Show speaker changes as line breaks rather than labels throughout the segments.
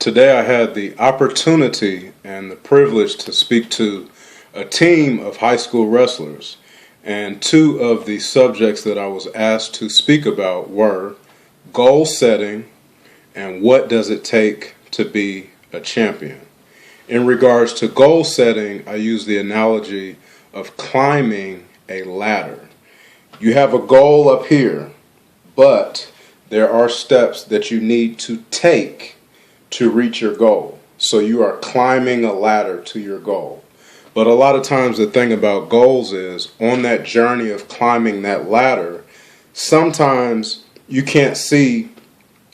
Today I had the opportunity and the privilege to speak to a team of high school wrestlers, and two of the subjects that I was asked to speak about were goal setting and what does it take to be a champion. In regards to goal setting, I use the analogy of climbing a ladder. You have a goal up here, but there are steps that you need to take to reach your goal. So you are climbing a ladder to your goal. But a lot of times the thing about goals is on that journey of climbing that ladder, sometimes you can't see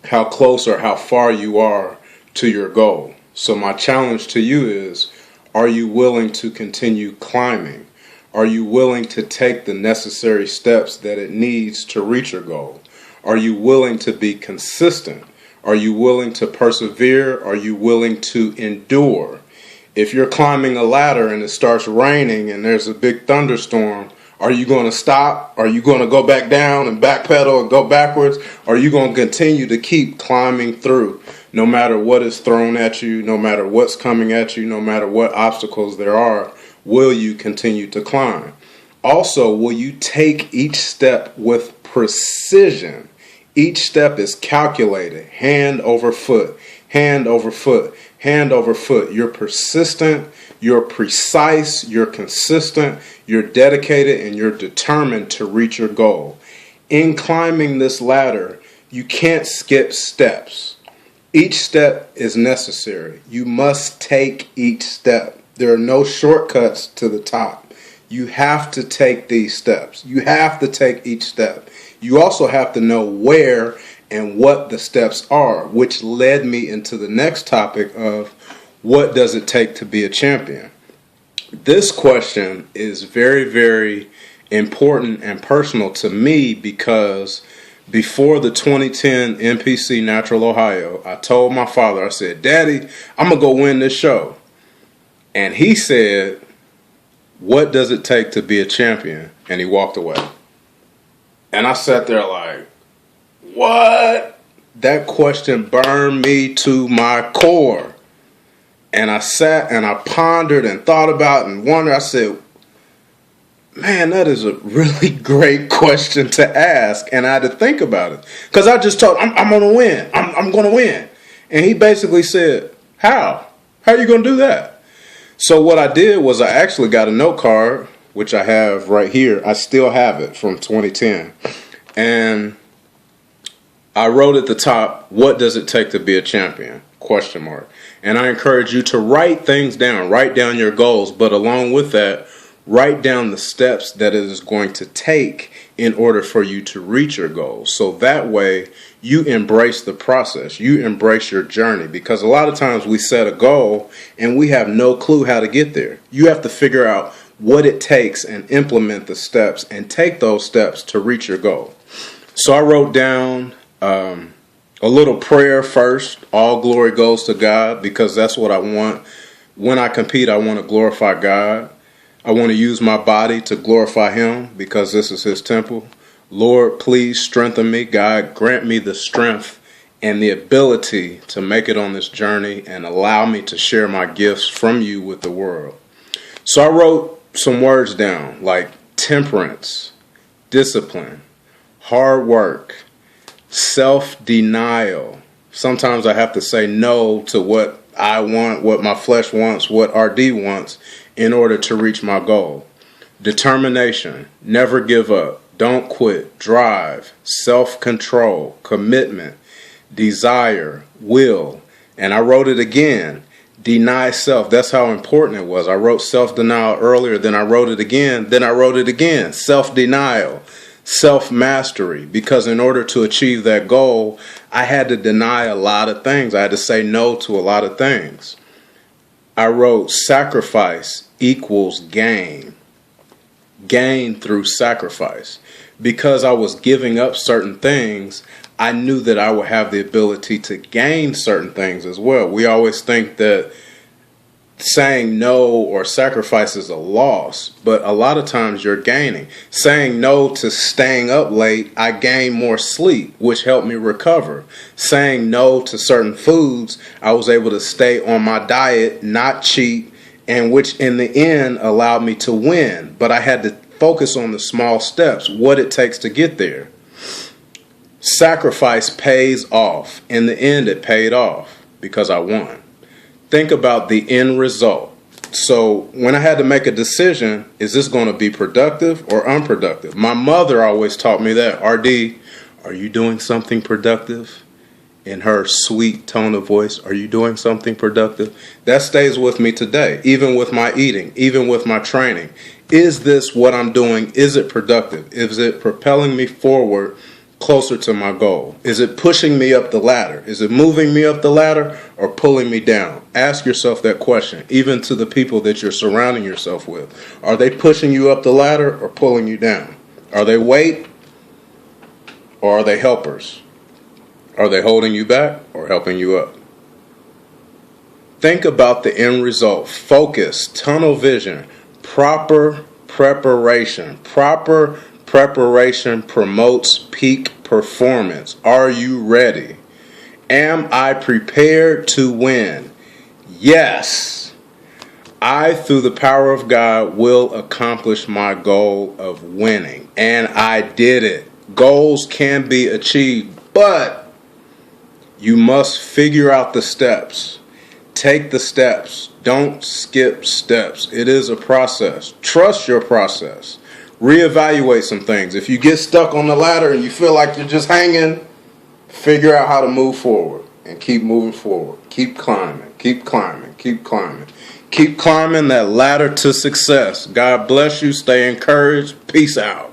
how close or how far you are to your goal. So my challenge to you is, are you willing to continue climbing? Are you willing to take the necessary steps that it needs to reach your goal? Are you willing to be consistent? Are you willing to persevere? Are you willing to endure? If you're climbing a ladder and it starts raining and there's a big thunderstorm, are you going to stop? Are you going to go back down and backpedal and go backwards? Or are you going to continue to keep climbing through no matter what is thrown at you, no matter what's coming at you, no matter what obstacles there are? Will you continue to climb? Also, will you take each step with precision? Each step is calculated, hand over foot, hand over foot, hand over foot. You're persistent, you're precise, you're consistent, you're dedicated, and you're determined to reach your goal. In climbing this ladder, you can't skip steps. Each step is necessary. You must take each step. There are no shortcuts to the top. You have to take these steps. You have to take each step. You also have to know where and what the steps are, which led me into the next topic of what does it take to be a champion? This question is very, very important and personal to me because before the 2010 NPC Natural Ohio, I told my father, I said, "Daddy, I'm going to go win this show." And he said, "What does it take to be a champion?" And he walked away. And I sat there like, what? That question burned me to my core. And I sat and I pondered and thought about and wondered. I said, man, that is a really great question to ask. And I had to think about it. Because I just told him, I'm going to win. I'm going to win. And he basically said, how? How are you going to do that? So what I did was I actually got a note card, which I have right here. I still have it from 2010. And I wrote at the top, what does it take to be a champion? Question mark. And I encourage you to write things down. Write down your goals. But along with that, write down the steps that it is going to take in order for you to reach your goals. So that way you embrace the process. You embrace your journey. Because a lot of times we set a goal and we have no clue how to get there. You have to figure out what it takes and implement the steps and take those steps to reach your goal. So I wrote down a little prayer first. All glory goes to God, because that's what I want. When I compete, I want to glorify God. I want to use my body to glorify Him, because this is His temple. Lord, please strengthen me. God, grant me the strength and the ability to make it on this journey and allow me to share my gifts from you with the world. So I wrote some words down like temperance, discipline, hard work, self-denial. Sometimes I have to say no to what I want, what my flesh wants, what RD wants in order to reach my goal. Determination, never give up, don't quit, drive, self-control, commitment, desire, will. And I wrote it again. Deny self. That's how important it was. I wrote self-denial earlier, then I wrote it again, then I wrote it again. Self-denial, self-mastery. Because in order to achieve that goal, I had to deny a lot of things. I had to say no to a lot of things. I wrote sacrifice equals gain. Gain through sacrifice. Because I was giving up certain things, I knew that I would have the ability to gain certain things as well. We always think that saying no or sacrifice is a loss, but a lot of times you're gaining. Saying no to staying up late, I gained more sleep, which helped me recover. Saying no to certain foods, I was able to stay on my diet, not cheat, and which in the end allowed me to win. But I had to focus on the small steps, what it takes to get there. Sacrifice pays off. In the end, it paid off because I won. Think about the end result. So when I had to make a decision, is this going to be productive or unproductive? My mother always taught me that. RD, are you doing something productive? In her sweet tone of voice, are you doing something productive? That stays with me today, even with my eating, even with my training. Is this what I'm doing? Is it productive? Is it propelling me forward closer to my goal? Is it pushing me up the ladder? Is it moving me up the ladder or pulling me down? Ask yourself that question, even to the people that you're surrounding yourself with. Are they pushing you up the ladder or pulling you down? Are they weight or are they helpers? Are they holding you back or helping you up? Think about the end result. Focus, tunnel vision, proper preparation. Proper preparation promotes peak performance. Are you ready? Am I prepared to win? Yes. I, through the power of God, will accomplish my goal of winning. And I did it. Goals can be achieved, but you must figure out the steps. Take the steps. Don't skip steps. It is a process. Trust your process. Reevaluate some things. If you get stuck on the ladder and you feel like you're just hanging, figure out how to move forward and keep moving forward. Keep climbing, keep climbing, keep climbing. Keep climbing that ladder to success. God bless you. Stay encouraged. Peace out.